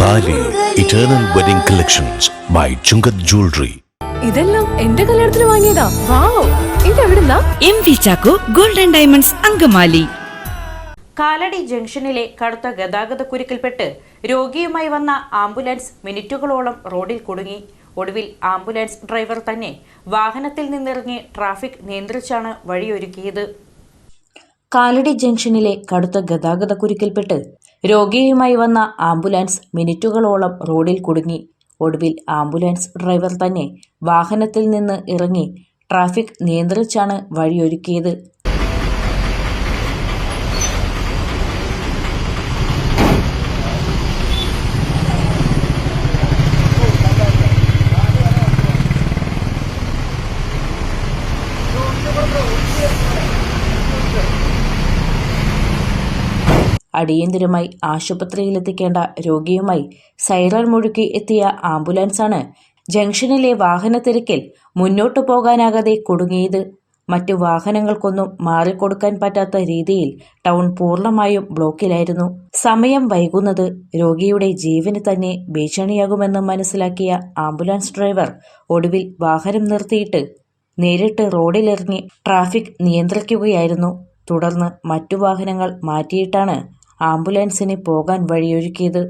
താലി eternal wedding collections by Chungath jewellery. ഇതെല്ലാം എന്റെ കല്യാണത്തിന് വാങ്ങിയതാ. വാവ്, ഇതെവിടുന്നാ? MV Chacko golden diamonds Angamaly. Kalady ജംഗ്ഷനിലെ കടുത്ത ഗതാഗതക്കുരുക്കിൽപ്പെട്ട് രോഗിയുമായി വന്ന ആംബുലൻസ് മിനിറ്റുകളോളം റോഡിൽ കുടുങ്ങി. ഒടുവിൽ ആംബുലൻസ് ഡ്രൈവർ തന്നെ വാഹനത്തിൽ നിന്നിറങ്ങി ട്രാഫിക് നിയന്ത്രിച്ചാണ് വഴിയൊരുക്കിയത്. കാലടി ജംഗ്ഷനിലെ കടുത്ത ഗതാഗതക്കുരുക്കിൽപ്പെട്ട് രോഗിയുമായി വന്ന ആംബുലൻസ് മിനിറ്റുകളോളം റോഡിൽ കുടുങ്ങി. ഒടുവിൽ ആംബുലൻസ് ഡ്രൈവർ തന്നെ വാഹനത്തിൽ നിന്ന് ഇറങ്ങി ട്രാഫിക് നിയന്ത്രിച്ചാണ് വഴിയൊരുക്കിയത്. അടിയന്തരമായി ആശുപത്രിയിലെത്തിക്കേണ്ട രോഗിയുമായി സൈറൺ മുഴുക്കി എത്തിയ ആംബുലൻസാണ് ജംഗ്ഷനിലെ വാഹനത്തിരക്കിൽ മുന്നോട്ടു പോകാനാകാതെ കുടുങ്ങിയത്. മറ്റു വാഹനങ്ങൾക്കൊന്നും മാറിക്കൊടുക്കാൻ പറ്റാത്ത രീതിയിൽ ടൗൺ പൂർണ്ണമായും ബ്ലോക്കിലായിരുന്നു. സമയം വൈകുന്നത് രോഗിയുടെ ജീവന് തന്നെ ഭീഷണിയാകുമെന്ന് മനസ്സിലാക്കിയ ആംബുലൻസ് ഡ്രൈവർ ഒടുവിൽ വാഹനം നിർത്തിയിട്ട് നേരിട്ട് റോഡിലിറങ്ങി ട്രാഫിക് നിയന്ത്രിക്കുകയായിരുന്നു. തുടർന്ന് മറ്റു വാഹനങ്ങൾ മാറ്റിയിട്ടാണ് ആംബുലൻസിന് പോകാൻ വഴിയൊരുക്കിയത്.